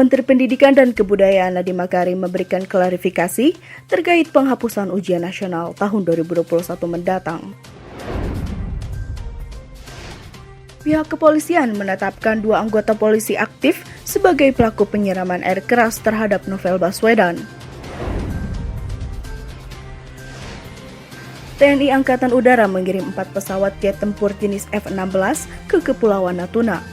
Menteri Pendidikan dan Kebudayaan Nadiem Makarim memberikan klarifikasi terkait penghapusan ujian nasional tahun 2021 mendatang. Pihak kepolisian menetapkan 2 anggota polisi aktif sebagai pelaku penyiraman air keras terhadap Novel Baswedan. TNI Angkatan Udara mengirim 4 pesawat jet tempur jenis F-16 ke Kepulauan Natuna.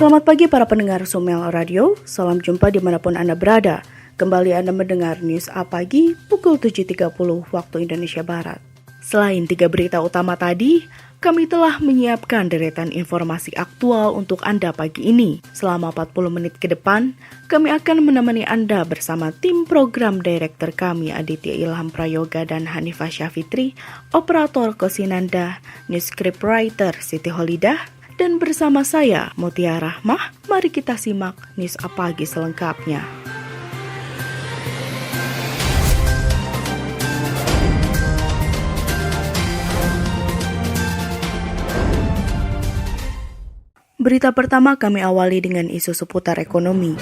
Selamat pagi para pendengar Sumel Radio, salam jumpa dimanapun Anda berada. Kembali Anda mendengar News A Pagi pukul 7.30 waktu Indonesia Barat. Selain 3 berita utama tadi, kami telah menyiapkan deretan informasi aktual untuk Anda pagi ini. Selama 40 menit ke depan, kami akan menemani Anda bersama tim program director kami Aditya Ilham Prayoga dan Hanifah Syafitri, operator Kosinanda, news scriptwriter Siti Holidah, dan bersama saya Mutia Rahmah. Mari kita simak News A Pagi selengkapnya. Berita pertama kami awali dengan isu seputar ekonomi.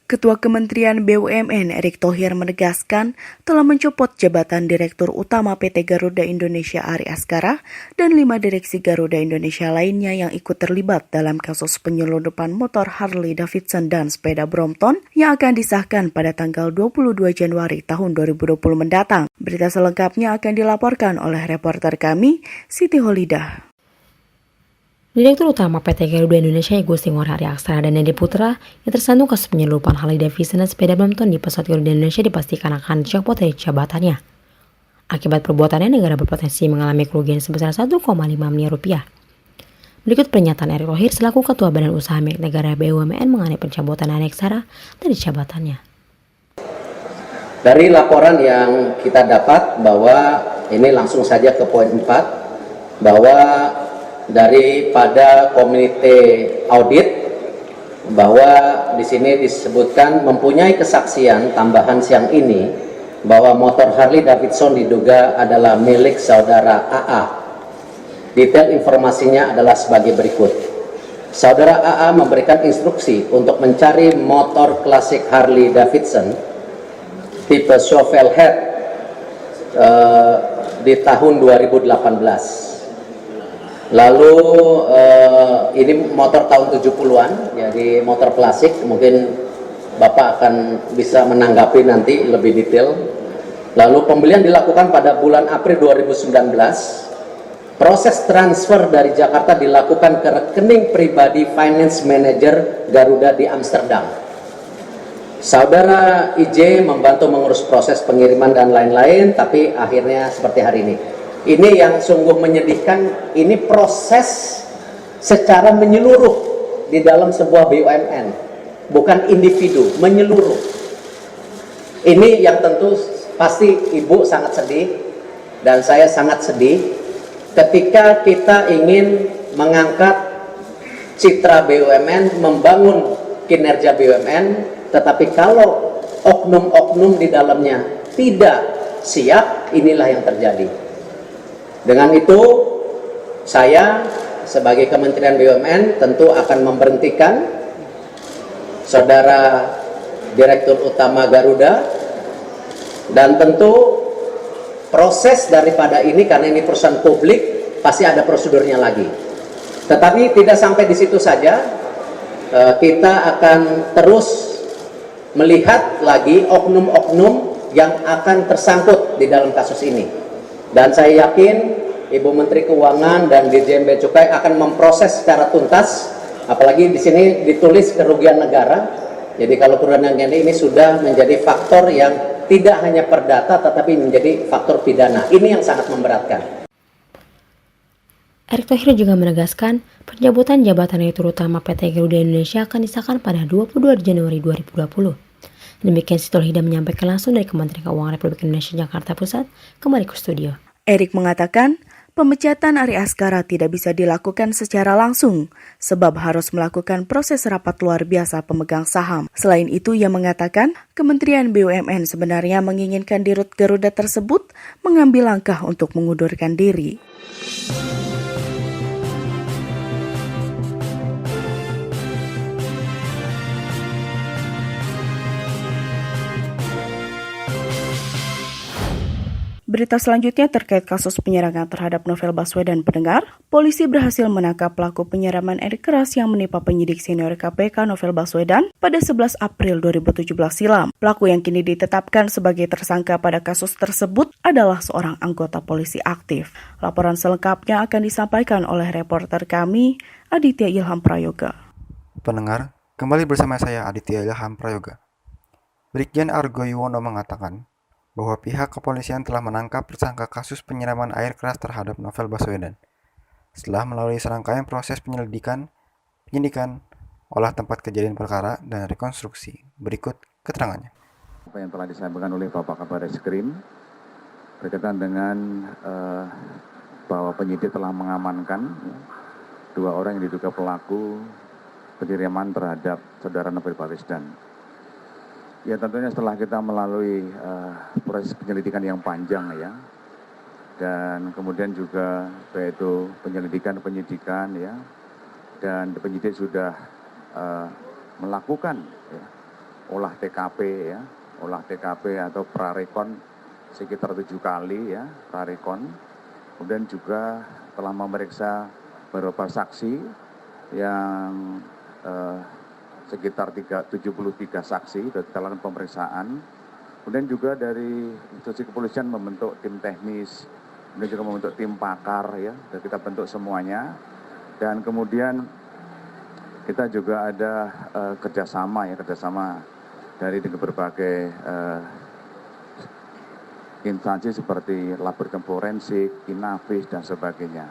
Ketua Kementerian BUMN Erick Thohir menegaskan telah mencopot jabatan Direktur Utama PT Garuda Indonesia Ari Askara dan 5 direksi Garuda Indonesia lainnya yang ikut terlibat dalam kasus penyelundupan motor Harley Davidson dan sepeda Brompton yang akan disahkan pada tanggal 22 Januari tahun 2020 mendatang. Berita selengkapnya akan dilaporkan oleh reporter kami, Siti Holidah. Direktur Utama PT Garuda Indonesia Igusti Ngurah Ari Aksara dan Nedi Putra yang tersandung kasus penyelundupan Harley Davidson dan sepeda Brompton di pesawat Garuda Indonesia dipastikan akan dicopot dari jabatannya. Akibat perbuatannya, negara berpotensi mengalami kerugian sebesar 1,5 miliar rupiah. Berikut pernyataan Erick Thohir selaku Ketua Badan Usaha Milik Negara BUMN mengenai pencabutan Ari Aksara dari jabatannya. Dari laporan yang kita dapat bahwa ini langsung saja ke poin 4, bahwa daripada komite audit bahwa di sini disebutkan mempunyai kesaksian tambahan siang ini bahwa motor Harley Davidson diduga adalah milik saudara AA. Detail informasinya adalah sebagai berikut. Saudara AA memberikan instruksi untuk mencari motor klasik Harley Davidson tipe shovel head di tahun 2018. Lalu ini motor tahun 70-an, jadi motor klasik. Mungkin Bapak akan bisa menanggapi nanti lebih detail. Lalu pembelian dilakukan pada bulan April 2019. Proses transfer dari Jakarta dilakukan ke rekening pribadi finance manager Garuda di Amsterdam. Saudara IJ membantu mengurus proses pengiriman dan lain-lain, tapi akhirnya seperti hari ini. Ini yang sungguh menyedihkan, ini proses secara menyeluruh di dalam sebuah BUMN, bukan individu, menyeluruh. Ini yang tentu pasti Ibu sangat sedih, dan saya sangat sedih, ketika kita ingin mengangkat citra BUMN, membangun kinerja BUMN, tetapi kalau oknum-oknum di dalamnya tidak siap, inilah yang terjadi. Dengan itu, saya sebagai Kementerian BUMN tentu akan memberhentikan Saudara Direktur Utama Garuda, dan tentu proses daripada ini, karena ini perusahaan publik, pasti ada prosedurnya lagi. Tetapi tidak sampai di situ saja, kita akan terus melihat lagi oknum-oknum yang akan tersangkut di dalam kasus ini. Dan saya yakin Ibu Menteri Keuangan dan Dirjen Bea Cukai akan memproses secara tuntas, apalagi di sini ditulis kerugian negara. Jadi kalau kerugian negara ini sudah menjadi faktor yang tidak hanya perdata tetapi menjadi faktor pidana. Ini yang sangat memberatkan. Erick Thohir juga menegaskan pencabutan jabatan Direktur Utama PT Garuda Indonesia akan disahkan pada 22 Januari 2020. Demikian Siti Holidah menyampaikan langsung dari Kementerian Keuangan Republik Indonesia Jakarta Pusat, kembali ke studio. Erick mengatakan, Pemecatan Ari Askara tidak bisa dilakukan secara langsung, sebab harus melakukan proses rapat luar biasa pemegang saham. Selain itu, ia mengatakan Kementerian BUMN sebenarnya menginginkan Dirut Garuda tersebut mengambil langkah untuk mengundurkan diri. Berita selanjutnya terkait kasus penyerangan terhadap Novel Baswedan. Pendengar, polisi berhasil menangkap pelaku penyiraman air keras yang menimpa penyidik senior KPK Novel Baswedan pada 11 April 2017 silam. Pelaku yang kini ditetapkan sebagai tersangka pada kasus tersebut adalah seorang anggota polisi aktif. Laporan selengkapnya akan disampaikan oleh reporter kami, Aditya Ilham Prayoga. Pendengar, kembali bersama saya Aditya Ilham Prayoga. Brigjen Argo Yuwono mengatakan bahwa pihak kepolisian telah menangkap tersangka kasus penyiraman air keras terhadap Novel Baswedan setelah melalui serangkaian proses penyelidikan, penyidikan, olah tempat kejadian perkara, dan rekonstruksi. Berikut keterangannya. Apa yang telah disampaikan oleh Bapak Kabareskrim berkaitan dengan bahwa penyidik telah mengamankan 2 orang yang diduga pelaku penyiraman terhadap saudara Novel Baswedan. Ya tentunya setelah kita melalui proses penyelidikan yang panjang ya, dan kemudian juga yaitu penyidikan ya, dan penyidik sudah melakukan ya, olah TKP atau prarekon sekitar 7 kali ya, prarekon, kemudian juga telah memeriksa beberapa saksi yang sekitar 73 saksi sudah kita lakukan pemeriksaan. Kemudian juga dari institusi kepolisian membentuk tim teknis, kemudian juga membentuk tim pakar ya, dan kita bentuk semuanya. Dan kemudian kita juga ada kerjasama dari berbagai instansi seperti laboratorium forensik, Inavis dan sebagainya.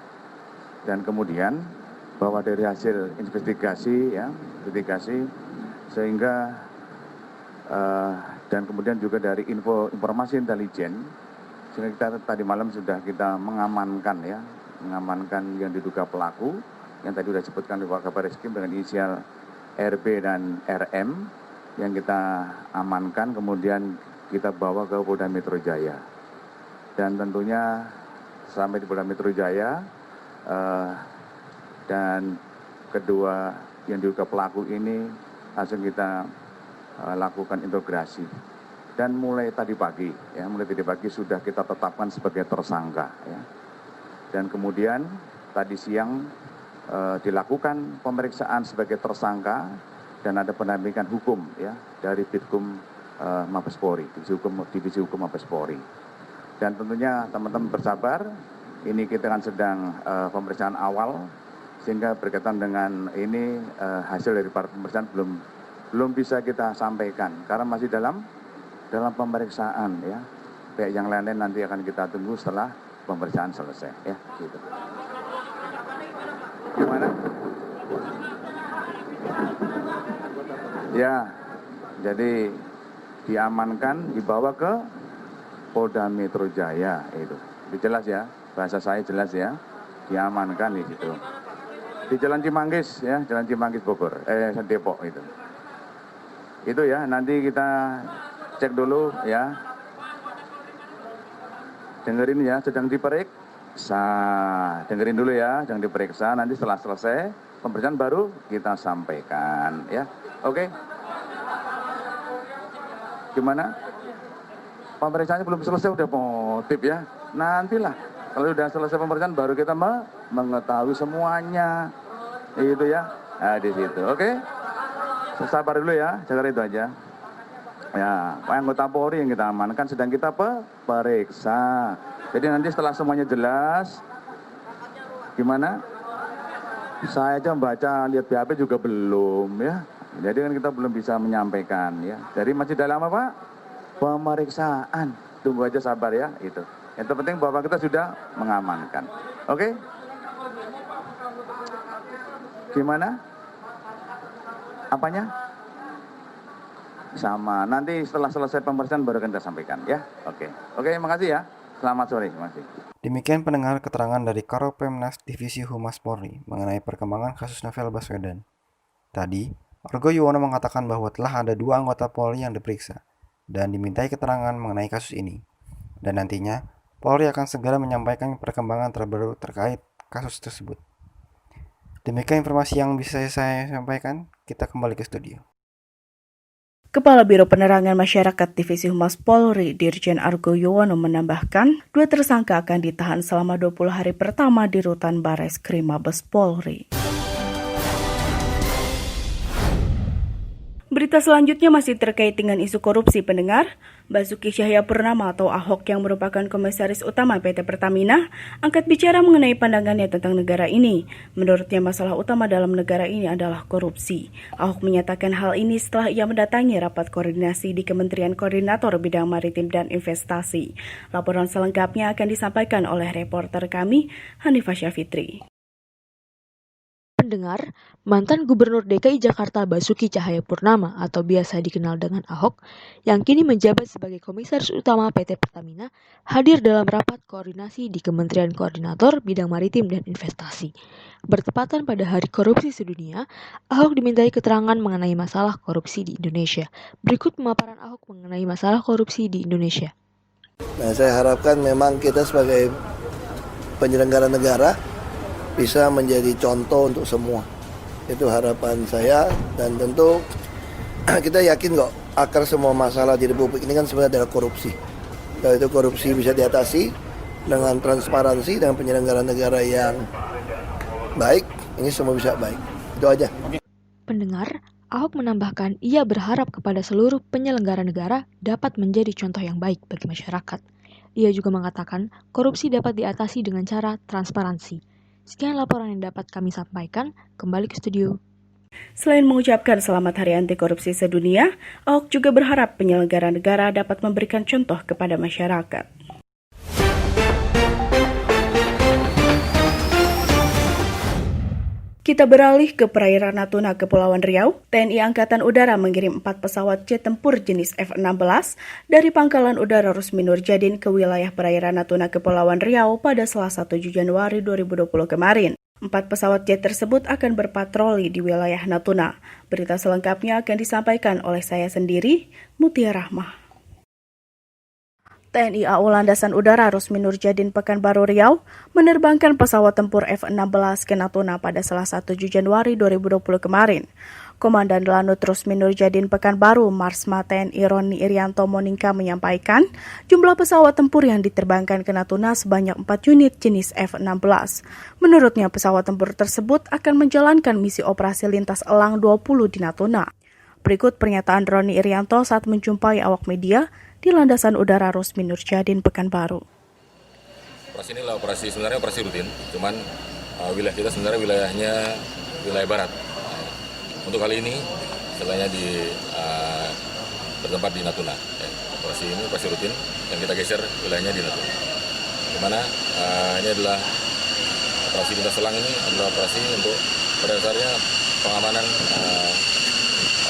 Dan kemudian bahwa dari hasil investigasi sehingga dan kemudian juga dari informasi intelijen sehingga kita tadi malam sudah kita mengamankan yang diduga pelaku yang tadi sudah disebutkan oleh Pak Kabareskrim dengan inisial RB dan RM yang kita amankan, kemudian kita bawa ke Polda Metro Jaya. Dan tentunya sampai di Polda Metro Jaya dan kedua yang diduga pelaku ini langsung kita lakukan integrasi. Dan mulai tadi pagi sudah kita tetapkan sebagai tersangka ya. Dan kemudian tadi siang dilakukan pemeriksaan sebagai tersangka dan ada pendampingan hukum ya dari Bitkum Mabes Polri, Divisi Hukum Mabes Polri. Dan tentunya teman-teman bersabar, ini kita kan sedang pemeriksaan awal, sehingga berkaitan dengan ini hasil dari pemeriksaan belum bisa kita sampaikan karena masih dalam pemeriksaan ya. Pihak yang lain-lain nanti akan kita tunggu setelah pemeriksaan selesai ya gitu. Gimana? Ya, jadi diamankan, dibawa ke Polda Metro Jaya itu. Jelas ya, bahasa saya jelas ya. Diamankan di situ. Di Jalan Cimanggis ya, Jalan Cimanggis Bogor, Depok itu. Itu ya, nanti kita cek dulu ya. Dengerin ya, sedang diperiksa. Dengerin dulu ya, sedang diperiksa. Nanti setelah selesai pemeriksaan baru kita sampaikan ya. Oke? Gimana? Pemeriksaannya belum selesai udah motif ya. Nantilah kalau sudah selesai pemeriksaan baru kita mengetahui semuanya. Itu ya. Nah, di situ. Oke? Sabar dulu ya, jaga itu aja. Ya, anggota Polri yang kita amankan sedang kita periksa. Jadi nanti setelah semuanya jelas, gimana? Saya aja membaca, lihat BAP juga belum ya. Jadi kan kita belum bisa menyampaikan ya. Jadi masih dalam apa? Pemeriksaan. Tunggu aja sabar ya, itu. Yang terpenting bahwa kita sudah mengamankan. Oke? Gimana? Apanya? Sama. Nanti setelah selesai pemeriksaan baru akan kita sampaikan ya. Oke. Oke, makasih ya. Selamat sore, terima kasih. Demikian pendengar keterangan dari Karopemnas Divisi Humas Polri mengenai perkembangan kasus Novel Baswedan. Tadi, Argo Yuwono mengatakan bahwa telah ada 2 anggota Polri yang diperiksa dan dimintai keterangan mengenai kasus ini. Dan nantinya, Polri akan segera menyampaikan perkembangan terbaru terkait kasus tersebut. Demikian informasi yang bisa saya sampaikan, kita kembali ke studio. Kepala Biro Penerangan Masyarakat Divisi Humas Polri, Dirjen Argo Yuwono menambahkan, 2 tersangka akan ditahan selama 20 hari pertama di Rutan Bareskrim Mabes Polri. Berita selanjutnya masih terkait dengan isu korupsi pendengar. Basuki Cahayapurnama atau Ahok yang merupakan komisaris utama PT Pertamina angkat bicara mengenai pandangannya tentang negara ini. Menurutnya masalah utama dalam negara ini adalah korupsi. Ahok menyatakan hal ini setelah ia mendatangi rapat koordinasi di Kementerian Koordinator Bidang Maritim dan Investasi. Laporan selengkapnya akan disampaikan oleh reporter kami, Hanifah Syafitri. Pendengar, mantan Gubernur DKI Jakarta Basuki Cahayapurnama atau biasa dikenal dengan Ahok, yang kini menjabat sebagai Komisaris Utama PT Pertamina, hadir dalam rapat koordinasi di Kementerian Koordinator Bidang Maritim dan Investasi. Bertepatan pada Hari Korupsi Sedunia, Ahok dimintai keterangan mengenai masalah korupsi di Indonesia. Berikut pemaparan Ahok mengenai masalah korupsi di Indonesia. Nah, saya harapkan memang kita sebagai penyelenggara negara bisa menjadi contoh untuk semua. Itu harapan saya, dan tentu kita yakin kok akar semua masalah di Republik ini kan sebenarnya adalah korupsi. Kalau itu korupsi bisa diatasi dengan transparansi dan penyelenggaraan negara yang baik, ini semua bisa baik. Itu aja. Pendengar, Ahok menambahkan ia berharap kepada seluruh penyelenggara negara dapat menjadi contoh yang baik bagi masyarakat. Ia juga mengatakan korupsi dapat diatasi dengan cara transparansi. Sekian laporan yang dapat kami sampaikan, kembali ke studio. Selain mengucapkan selamat Hari Anti Korupsi Sedunia, Ahok juga berharap penyelenggara negara dapat memberikan contoh kepada masyarakat. Kita beralih ke perairan Natuna, Kepulauan Riau. TNI Angkatan Udara mengirim 4 pesawat jet tempur jenis F-16 dari Pangkalan Udara Rusmi Nurjadin ke wilayah perairan Natuna, Kepulauan Riau pada Selasa 7 Januari 2020 kemarin. 4 pesawat jet tersebut akan berpatroli di wilayah Natuna. Berita selengkapnya akan disampaikan oleh saya sendiri, Mutia Rahmah. TNI AU Landasan Udara Rusmi Nurjadin Pekanbaru Riau menerbangkan pesawat tempur F-16 ke Natuna pada Selasa 7 Januari 2020 kemarin. Komandan Lanut Rusmi Nurjadin Pekanbaru, Marsma TNI Roni Irianto Moningka menyampaikan, jumlah pesawat tempur yang diterbangkan ke Natuna sebanyak 4 unit jenis F-16. Menurutnya pesawat tempur tersebut akan menjalankan misi operasi lintas elang 20 di Natuna. Berikut pernyataan Roni Irianto saat menjumpai awak media di Landasan Udara Rusmi Nurjadin Pekanbaru. Operasi ini adalah sebenarnya operasi rutin, cuman wilayah kita sebenarnya wilayahnya wilayah barat. Untuk kali ini, istilahnya bertempat di Natuna. Operasi ini operasi rutin yang kita geser wilayahnya di Natuna. Dimana ini adalah operasi lintas selang, ini adalah operasi untuk pada dasarnya pengamanan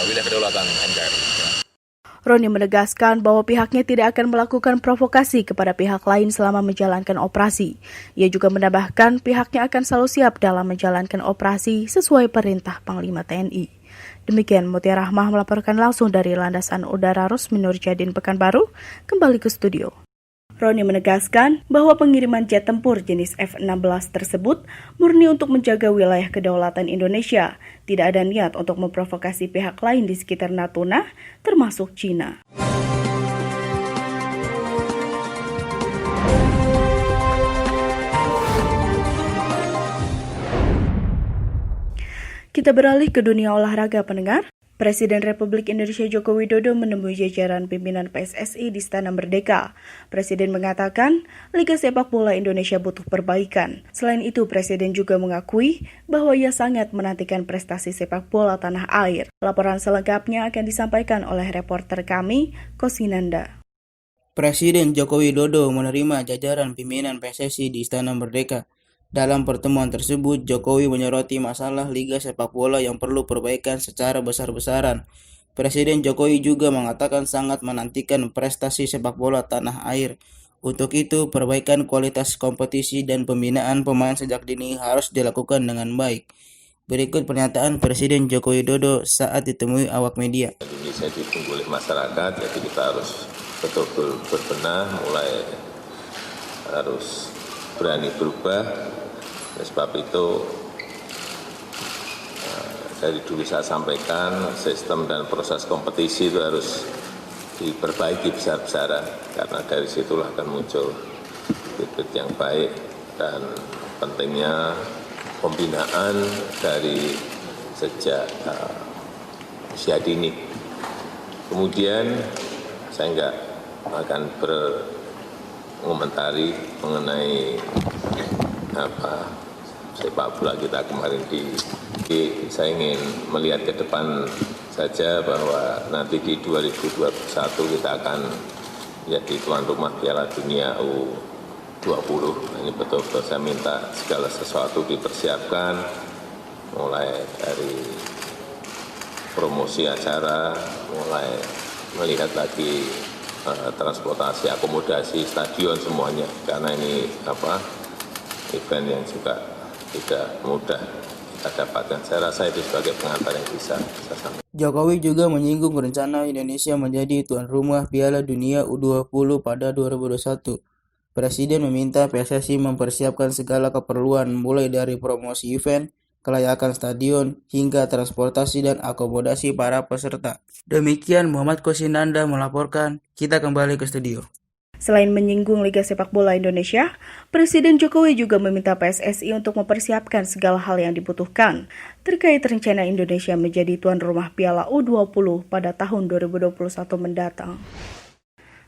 wilayah kedaulatan NKRI. Roni menegaskan bahwa pihaknya tidak akan melakukan provokasi kepada pihak lain selama menjalankan operasi. Ia juga menambahkan pihaknya akan selalu siap dalam menjalankan operasi sesuai perintah Panglima TNI. Demikian Mutia Rahmah melaporkan langsung dari Landasan Udara Rusmi Nurjadin Pekanbaru, kembali ke studio. Roni menegaskan bahwa pengiriman jet tempur jenis F-16 tersebut murni untuk menjaga wilayah kedaulatan Indonesia. Tidak ada niat untuk memprovokasi pihak lain di sekitar Natuna, termasuk Cina. Kita beralih ke dunia olahraga pendengar. Presiden Republik Indonesia Joko Widodo menemui jajaran pimpinan PSSI di Istana Merdeka. Presiden mengatakan, Liga Sepak Bola Indonesia butuh perbaikan. Selain itu, Presiden juga mengakui bahwa ia sangat menantikan prestasi sepak bola tanah air. Laporan selengkapnya akan disampaikan oleh reporter kami, Kosinanda. Presiden Joko Widodo menerima jajaran pimpinan PSSI di Istana Merdeka. Dalam pertemuan tersebut, Jokowi menyoroti masalah Liga Sepak Bola yang perlu perbaikan secara besar-besaran. Presiden Jokowi juga mengatakan sangat menantikan prestasi sepak bola tanah air. Untuk itu, perbaikan kualitas kompetisi dan pembinaan pemain sejak dini harus dilakukan dengan baik. Berikut pernyataan Presiden Joko Widodo saat ditemui awak media. Indonesia ditunggu oleh masyarakat, jadi kita harus betul-betul berbenah, mulai harus berani berubah. Oleh sebab itu, dari dulu saya sampaikan, sistem dan proses kompetisi itu harus diperbaiki besar-besaran, karena dari situlah akan muncul bibit yang baik, dan pentingnya pembinaan dari sejak usia dini. Kemudian saya enggak akan berkomentari mengenai sepak bola kita kemarin saya ingin melihat ke depan saja bahwa nanti di 2021 kita akan menjadi tuan rumah Piala Dunia U20. Ini betul-betul saya minta segala sesuatu dipersiapkan, mulai dari promosi acara, mulai melihat lagi transportasi, akomodasi, stadion semuanya, karena ini event yang juga tidak mudah kita dapatkan. Saya rasa itu sebagai pengantar yang bisa saya sampaikan. Jokowi juga menyinggung rencana Indonesia menjadi tuan rumah Piala Dunia U20 pada 2021. Presiden meminta PSSI mempersiapkan segala keperluan mulai dari promosi event, kelayakan stadion, hingga transportasi dan akomodasi para peserta. Demikian Muhammad Kosinanda melaporkan. Kita kembali ke studio. Selain menyinggung Liga Sepak Bola Indonesia, Presiden Jokowi juga meminta PSSI untuk mempersiapkan segala hal yang dibutuhkan terkait rencana Indonesia menjadi tuan rumah Piala U20 pada tahun 2021 mendatang.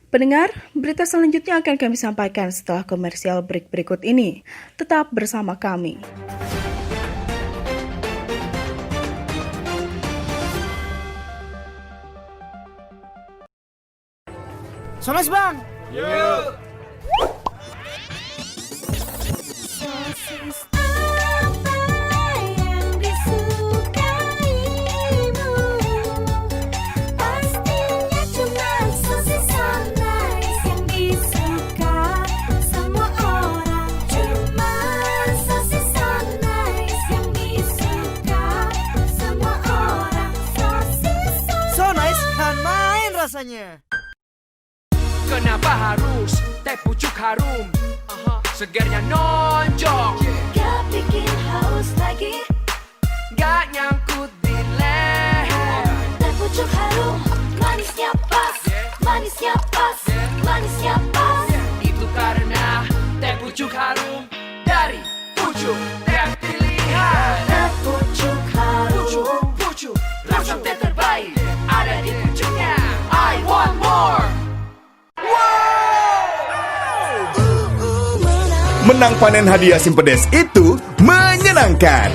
Pendengar, berita selanjutnya akan kami sampaikan setelah komersial break berikut ini. Tetap bersama kami. Sones bang! Yuk! Sosis apa yang disukaimu? Pastinya cuma sosis Sunrise yang disuka semua orang. Cuma sosis Sunrise yang disuka semua orang. Sosis Sunrise kan main rasanya. Kenapa harus teh pucuk harum? Segarnya nonjok, gak bikin haus lagi, gak nyangkut di leher. teh pucuk harum, manisnya pas, manisnya pas, manisnya pas. Itu karena teh pucuk harum dari pucuk teh pilihan. Teh pucuk harum, Pucuk, rasa teh terbaik ada di pucuknya. I want more. Menang panen hadiah Simpedes itu menyenangkan.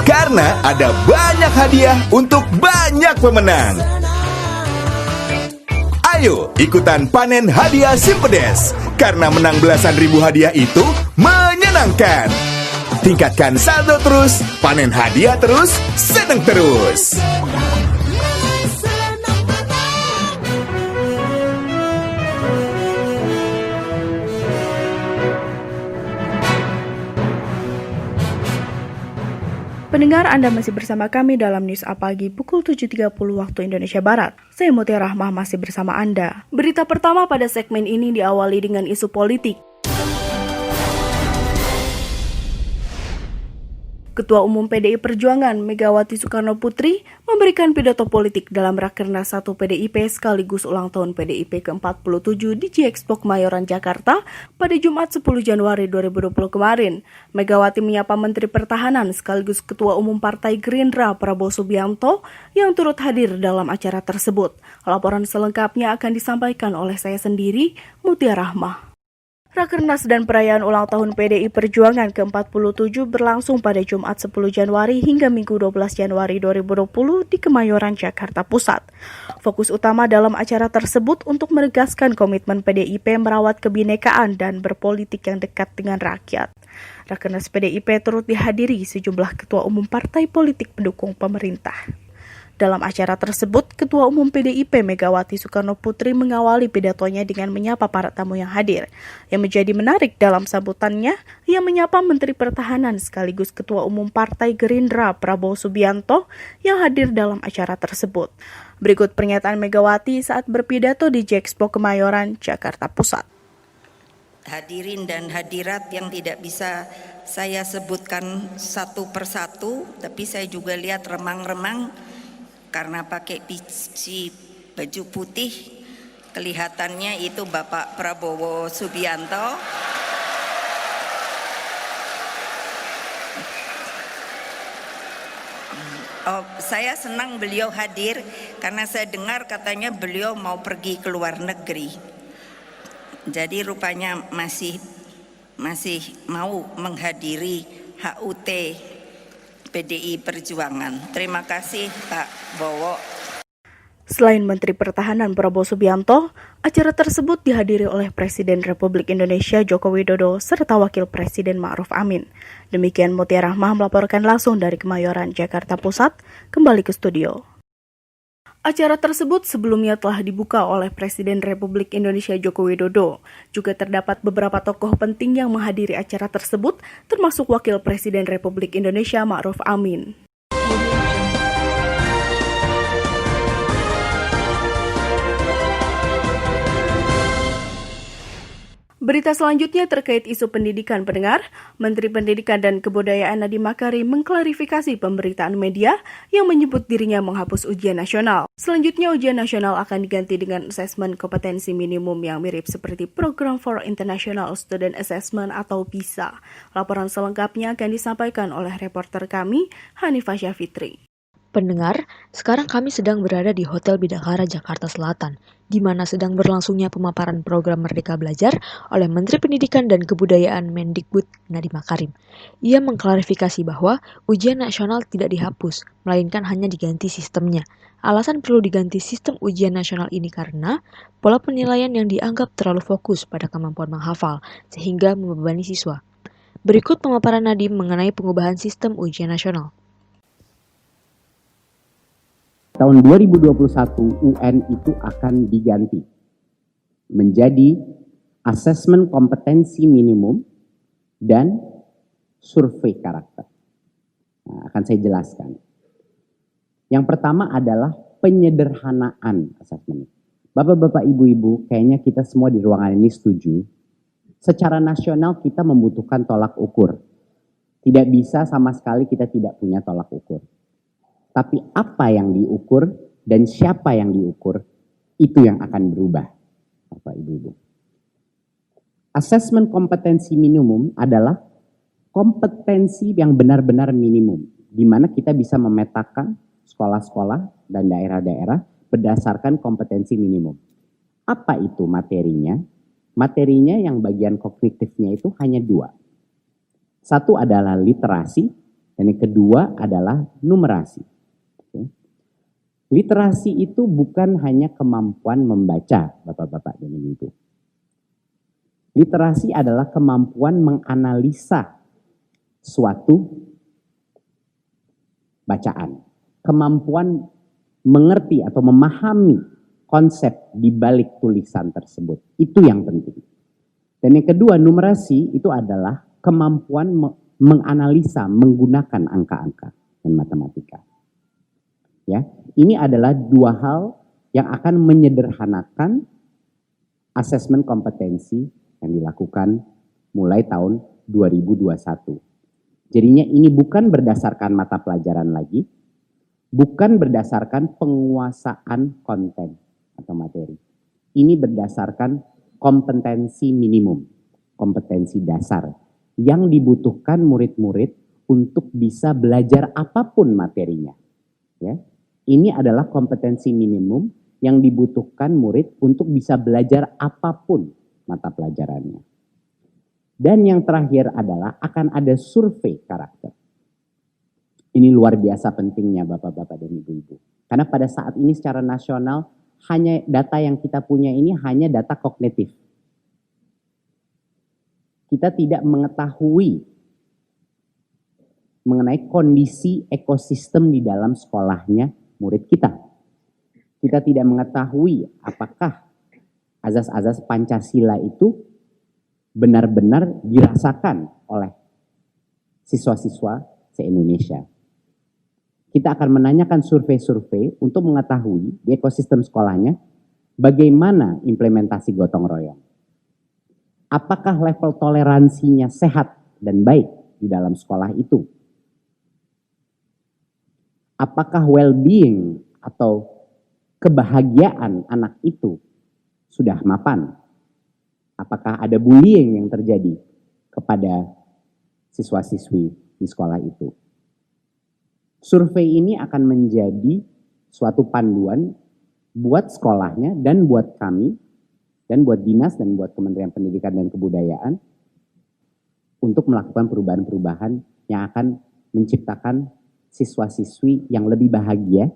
Karena ada banyak hadiah untuk banyak pemenang. Ayo ikutan panen hadiah Simpedes. Karena menang belasan ribu hadiah itu menyenangkan. Tingkatkan saldo terus, panen hadiah terus, seneng terus. Pendengar, Anda masih bersama kami dalam News Apagi pukul 7.30 waktu Indonesia Barat. Saya Mutiara Rahmah masih bersama Anda. Berita pertama pada segmen ini diawali dengan isu politik. Ketua Umum PDI Perjuangan Megawati Soekarno Putri memberikan pidato politik dalam Rakernas 1 PDIP sekaligus ulang tahun PDIP ke-47 di G-Expo Kemayoran, Jakarta pada Jumat 10 Januari 2020 kemarin. Megawati menyapa Menteri Pertahanan sekaligus Ketua Umum Partai Gerindra Prabowo Subianto yang turut hadir dalam acara tersebut. Laporan selengkapnya akan disampaikan oleh saya sendiri, Mutiara Rahmah. Rakernas dan perayaan ulang tahun PDI Perjuangan ke-47 berlangsung pada Jumat 10 Januari hingga Minggu 12 Januari 2020 di Kemayoran, Jakarta Pusat. Fokus utama dalam acara tersebut untuk menegaskan komitmen PDIP merawat kebinekaan dan berpolitik yang dekat dengan rakyat. Rakernas PDIP turut dihadiri sejumlah ketua umum partai politik pendukung pemerintah. Dalam acara tersebut, Ketua Umum PDIP Megawati Soekarno Putri mengawali pidatonya dengan menyapa para tamu yang hadir. Yang menjadi menarik dalam sambutannya, ia menyapa Menteri Pertahanan sekaligus Ketua Umum Partai Gerindra Prabowo Subianto yang hadir dalam acara tersebut. Berikut pernyataan Megawati saat berpidato di Jexpo Kemayoran, Jakarta Pusat. Hadirin dan hadirat yang tidak bisa saya sebutkan satu persatu, tapi saya juga lihat remang-remang karena pakai baju putih, kelihatannya itu Bapak Prabowo Subianto. Saya senang beliau hadir karena saya dengar katanya beliau mau pergi ke luar negeri. Jadi rupanya masih mau menghadiri HUT PDI Perjuangan. Terima kasih Pak Bowo. Selain Menteri Pertahanan Prabowo Subianto, acara tersebut dihadiri oleh Presiden Republik Indonesia Joko Widodo serta Wakil Presiden Ma'ruf Amin. Demikian Mutia Rahmah melaporkan langsung dari Kemayoran, Jakarta Pusat. Kembali ke studio. Acara tersebut sebelumnya telah dibuka oleh Presiden Republik Indonesia Joko Widodo. Juga terdapat beberapa tokoh penting yang menghadiri acara tersebut, termasuk Wakil Presiden Republik Indonesia Ma'ruf Amin. Berita selanjutnya terkait isu pendidikan pendengar, Menteri Pendidikan dan Kebudayaan Nadiem Makarim mengklarifikasi pemberitaan media yang menyebut dirinya menghapus ujian nasional. Selanjutnya ujian nasional akan diganti dengan asesmen kompetensi minimum yang mirip seperti Program for International Student Assessment atau PISA. Laporan selengkapnya akan disampaikan oleh reporter kami, Hanifah Syafitri. Pendengar, sekarang kami sedang berada di Hotel Bidakara, Jakarta Selatan, di mana sedang berlangsungnya pemaparan program Merdeka Belajar oleh Menteri Pendidikan dan Kebudayaan Mendikbud Nadiem Makarim. Ia mengklarifikasi bahwa ujian nasional tidak dihapus, melainkan hanya diganti sistemnya. Alasan perlu diganti sistem ujian nasional ini karena pola penilaian yang dianggap terlalu fokus pada kemampuan menghafal, sehingga membebani siswa. Berikut pemaparan Nadiem mengenai pengubahan sistem ujian nasional. Tahun 2021 UN itu akan diganti menjadi asesmen kompetensi minimum dan survei karakter. Nah, akan saya jelaskan. Yang pertama adalah penyederhanaan asesmen. Bapak-bapak, ibu-ibu, kayaknya kita semua di ruangan ini setuju. Secara nasional kita membutuhkan tolak ukur. Tidak bisa sama sekali kita tidak punya tolak ukur. Tapi apa yang diukur dan siapa yang diukur, itu yang akan berubah, Bapak Ibu. Asesmen kompetensi minimum adalah kompetensi yang benar-benar minimum, di mana kita bisa memetakan sekolah-sekolah dan daerah-daerah berdasarkan kompetensi minimum. Apa itu materinya? Materinya yang bagian kognitifnya itu hanya dua. Satu adalah literasi, dan yang kedua adalah numerasi. Literasi itu bukan hanya kemampuan membaca, Bapak-bapak dan Ibu. Literasi adalah kemampuan menganalisa suatu bacaan. Kemampuan mengerti atau memahami konsep di balik tulisan tersebut. Itu yang penting. Dan yang kedua, numerasi itu adalah kemampuan menganalisa menggunakan angka-angka dan matematika. Ya, ini adalah dua hal yang akan menyederhanakan asesmen kompetensi yang dilakukan mulai tahun 2021. Jadinya ini bukan berdasarkan mata pelajaran lagi, bukan berdasarkan penguasaan konten atau materi. Ini berdasarkan kompetensi minimum, kompetensi dasar yang dibutuhkan murid-murid untuk bisa belajar apapun materinya. Ya. Ini adalah kompetensi minimum yang dibutuhkan murid untuk bisa belajar apapun mata pelajarannya. Dan yang terakhir adalah akan ada survei karakter. Ini luar biasa pentingnya Bapak-bapak dan Ibu-ibu. Karena pada saat ini secara nasional hanya data yang kita punya ini hanya data kognitif. Kita tidak mengetahui mengenai kondisi ekosistem di dalam sekolahnya murid kita. Kita tidak mengetahui apakah azas-azas Pancasila itu benar-benar dirasakan oleh siswa-siswa se-Indonesia. Kita akan menanyakan survei-survei untuk mengetahui di ekosistem sekolahnya bagaimana implementasi gotong royong. Apakah level toleransinya sehat dan baik di dalam sekolah itu? Apakah well-being atau kebahagiaan anak itu sudah mapan? Apakah ada bullying yang terjadi kepada siswa-siswi di sekolah itu? Survei ini akan menjadi suatu panduan buat sekolahnya dan buat kami, dan buat dinas dan buat Kementerian Pendidikan dan Kebudayaan untuk melakukan perubahan-perubahan yang akan menciptakan siswa-siswi yang lebih bahagia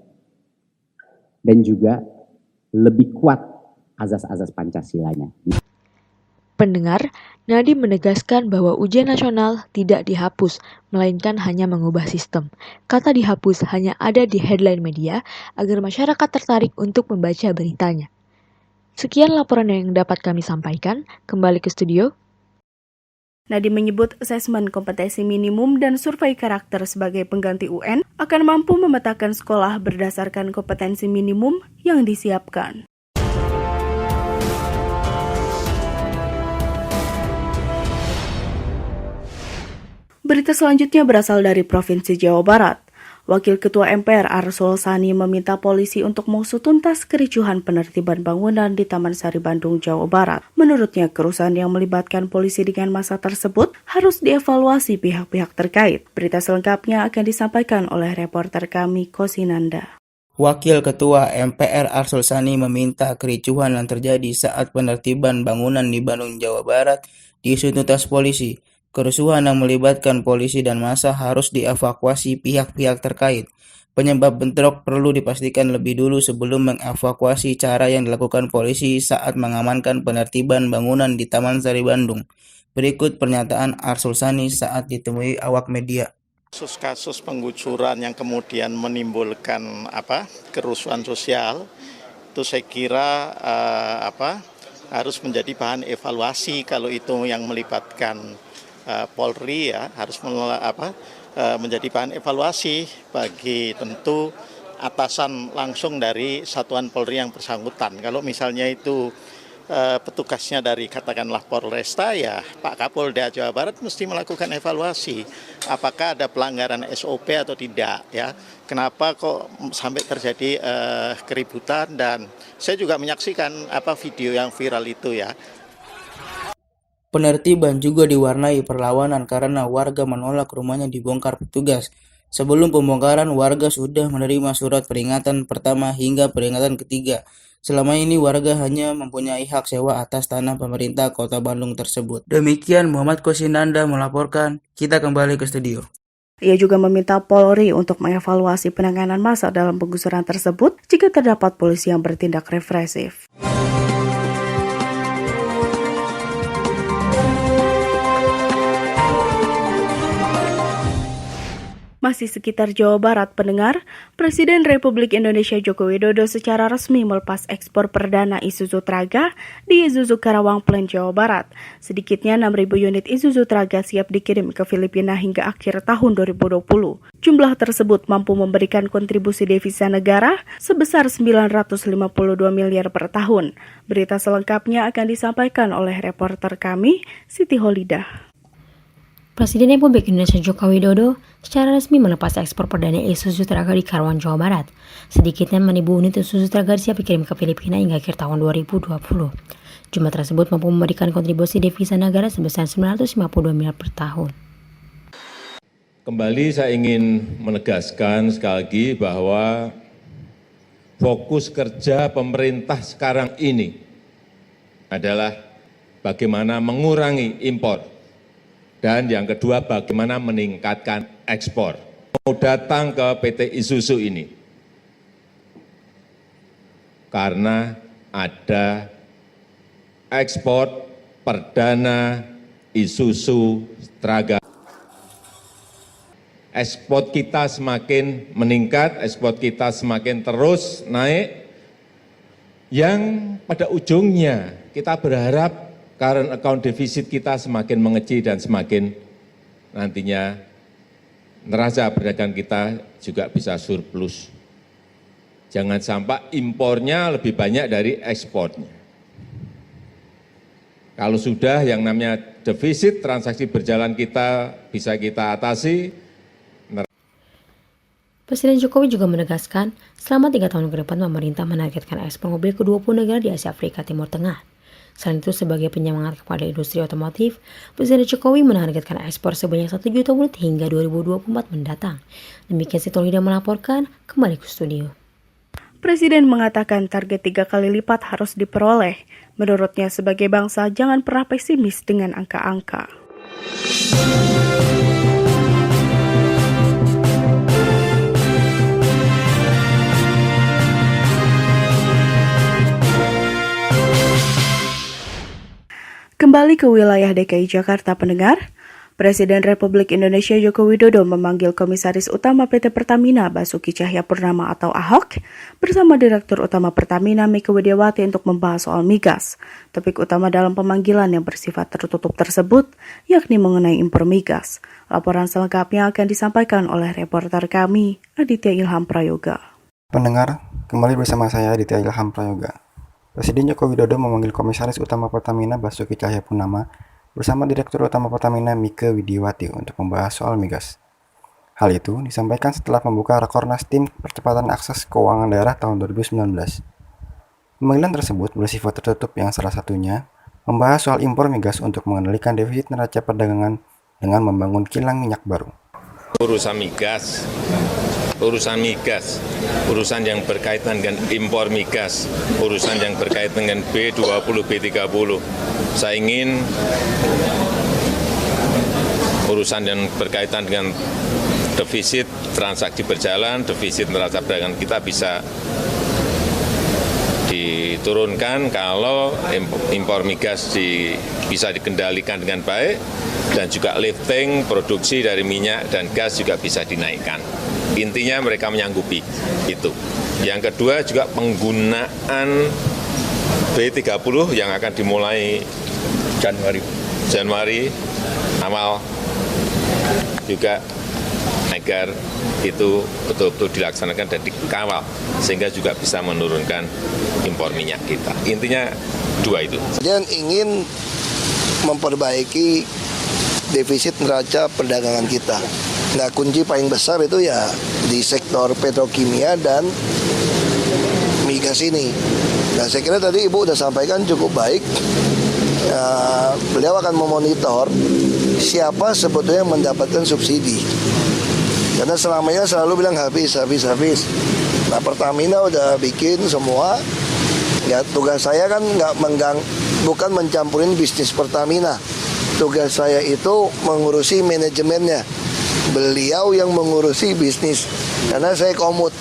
dan juga lebih kuat azas-azas Pancasilanya. Pendengar, Nadiem menegaskan bahwa ujian nasional tidak dihapus, melainkan hanya mengubah sistem. Kata dihapus hanya ada di headline media agar masyarakat tertarik untuk membaca beritanya. Sekian laporan yang dapat kami sampaikan. Kembali ke studio. Nadiem menyebut asesmen kompetensi minimum dan survei karakter sebagai pengganti UN akan mampu memetakan sekolah berdasarkan kompetensi minimum yang disiapkan. Berita selanjutnya berasal dari Provinsi Jawa Barat. Wakil Ketua MPR Arsul Sani meminta polisi untuk mengusut tuntas kericuhan penertiban bangunan di Taman Sari Bandung, Jawa Barat. Menurutnya, kerusuhan yang melibatkan polisi dengan massa tersebut harus dievaluasi pihak-pihak terkait. Berita selengkapnya akan disampaikan oleh reporter kami, Kosinanda. Wakil Ketua MPR Arsul Sani meminta kericuhan yang terjadi saat penertiban bangunan di Bandung, Jawa Barat diusut tuntas polisi. Kerusuhan yang melibatkan polisi dan massa harus dievakuasi pihak-pihak terkait. Penyebab bentrok perlu dipastikan lebih dulu sebelum mengevakuasi cara yang dilakukan polisi saat mengamankan penertiban bangunan di Taman Sari Bandung. Berikut pernyataan Arsul Sani saat ditemui awak media. Kasus-kasus penggusuran yang kemudian menimbulkan kerusuhan sosial itu saya kira harus menjadi bahan evaluasi kalau itu yang melibatkan Polri ya harus menjadi bahan evaluasi bagi tentu atasan langsung dari satuan Polri yang bersangkutan. Kalau misalnya itu petugasnya dari katakanlah Polresta ya Pak Kapolda Jawa Barat mesti melakukan evaluasi apakah ada pelanggaran SOP atau tidak ya. Kenapa kok sampai terjadi keributan, dan saya juga menyaksikan video yang viral itu ya. Penertiban juga diwarnai perlawanan karena warga menolak rumahnya dibongkar petugas. Sebelum pembongkaran, warga sudah menerima surat peringatan pertama hingga peringatan ketiga. Selama ini warga hanya mempunyai hak sewa atas tanah pemerintah Kota Bandung tersebut. Demikian Muhammad Kosinanda melaporkan. Kita kembali ke studio. Ia juga meminta Polri untuk mengevaluasi penanganan massa dalam penggusuran tersebut jika terdapat polisi yang bertindak represif. Masih sekitar Jawa Barat, pendengar, Presiden Republik Indonesia Joko Widodo secara resmi melepas ekspor perdana Isuzu Traga di Isuzu Karawang Plant, Jawa Barat. Sedikitnya 6.000 unit Isuzu Traga siap dikirim ke Filipina hingga akhir tahun 2020. Jumlah tersebut mampu memberikan kontribusi devisa negara sebesar 952 miliar per tahun. Berita selengkapnya akan disampaikan oleh reporter kami, Siti Holidah. Presiden Republik Indonesia Joko Widodo secara resmi melepas ekspor perdana Isuzu Traga di Karawang, Jawa Barat. Sedikitnya 6.000 unit Isuzu Traga siap dikirim ke Filipina hingga akhir tahun 2020. Jumlah tersebut mampu memberikan kontribusi devisa negara sebesar 952 miliar per tahun. Kembali saya ingin menegaskan sekali lagi bahwa fokus kerja pemerintah sekarang ini adalah bagaimana mengurangi impor. Dan yang kedua, bagaimana meningkatkan ekspor. Mau datang ke PT Isuzu ini karena ada ekspor perdana Isuzu Traga. ekspor kita semakin meningkat, ekspor kita semakin terus naik, yang pada ujungnya kita berharap current account defisit kita semakin mengecil dan semakin nantinya neraca perdagangan kita juga bisa surplus. Jangan sampai impornya lebih banyak dari ekspornya. Kalau sudah yang namanya defisit transaksi berjalan kita bisa kita atasi. Presiden Jokowi juga menegaskan, selama 3 tahun ke depan pemerintah menargetkan ekspor mobil ke 20 negara di Asia Afrika Timur Tengah. Selain itu, sebagai penyemangat kepada industri otomotif, Presiden Jokowi menargetkan ekspor sebanyak 1 juta unit hingga 2024 mendatang. Demikian Siti Holidah melaporkan, kembali ke studio. Presiden mengatakan target 3 kali lipat harus diperoleh. Menurutnya, sebagai bangsa jangan pernah pesimis dengan angka-angka. Kembali ke wilayah DKI Jakarta, pendengar. Presiden Republik Indonesia Joko Widodo memanggil Komisaris Utama PT Pertamina Basuki Cahayapurnama atau Ahok bersama Direktur Utama Pertamina Mieke Widiawati untuk membahas soal migas. Topik utama dalam pemanggilan yang bersifat tertutup tersebut yakni mengenai impor migas. Laporan selengkapnya akan disampaikan oleh reporter kami, Aditya Ilham Prayoga. Pendengar, kembali bersama saya Aditya Ilham Prayoga. Presiden Joko Widodo memanggil Komisaris Utama Pertamina Basuki Cahayapurnama bersama Direktur Utama Pertamina Mieke Widiawati untuk membahas soal migas. Hal itu disampaikan setelah membuka Rakornas Tim Percepatan Akses Keuangan Daerah tahun 2019. Pemanggilan tersebut bersifat tertutup yang salah satunya membahas soal impor migas untuk mengendalikan defisit neraca perdagangan dengan membangun kilang minyak baru. Urusan migas, urusan yang berkaitan dengan impor migas, urusan yang berkaitan dengan B20, B30. Saya ingin urusan yang berkaitan dengan defisit transaksi berjalan, defisit neraca perdagangan kita bisa diturunkan kalau impor migas bisa dikendalikan dengan baik dan juga lifting produksi dari minyak dan gas juga bisa dinaikkan. Intinya mereka menyanggupi itu. Yang kedua juga penggunaan B30 yang akan dimulai Januari awal juga agar itu betul-betul dilaksanakan dan dikawal sehingga juga bisa menurunkan impor minyak kita. Intinya dua itu. Dan ingin memperbaiki defisit neraca perdagangan kita. Nah, kunci paling besar itu ya di sektor petrokimia dan migas ini. Nah, saya kira tadi Ibu sudah sampaikan cukup baik. Beliau akan memonitor siapa sebetulnya yang mendapatkan subsidi. Karena selamanya selalu bilang habis. Nah, Pertamina udah bikin semua. Ya, tugas saya kan bukan mencampurin bisnis Pertamina. Tugas saya itu mengurusi manajemennya. Beliau yang mengurusi bisnis. Karena saya komut.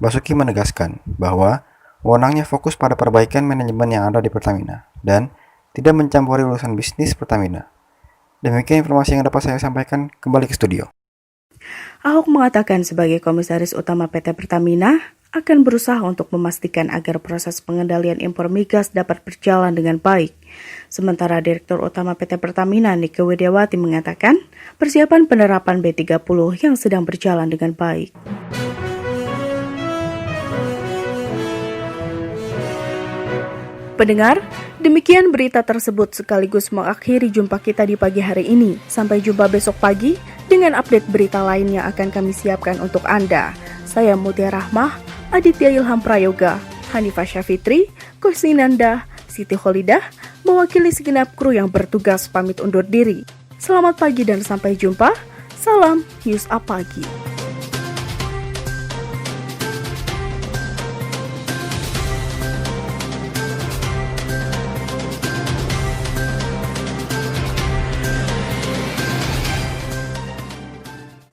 Basuki menegaskan bahwa wewenangnya fokus pada perbaikan manajemen yang ada di Pertamina dan tidak mencampuri urusan bisnis Pertamina. Demikian informasi yang dapat saya sampaikan, kembali ke studio. Ahok mengatakan sebagai Komisaris Utama PT Pertamina akan berusaha untuk memastikan agar proses pengendalian impor migas dapat berjalan dengan baik. Sementara Direktur Utama PT Pertamina Mieke Widiawati mengatakan persiapan penerapan B30 yang sedang berjalan dengan baik. Pendengar, demikian berita tersebut sekaligus mengakhiri jumpa kita di pagi hari ini. Sampai jumpa besok pagi dengan update berita lain yang akan kami siapkan untuk Anda. Saya Mutia Rahmah, Aditya Ilham Prayoga, Hanifah Syafitri, Kusninanda, Siti Holidah, mewakili segenap kru yang bertugas pamit undur diri. Selamat pagi dan sampai jumpa. Salam News Apagi.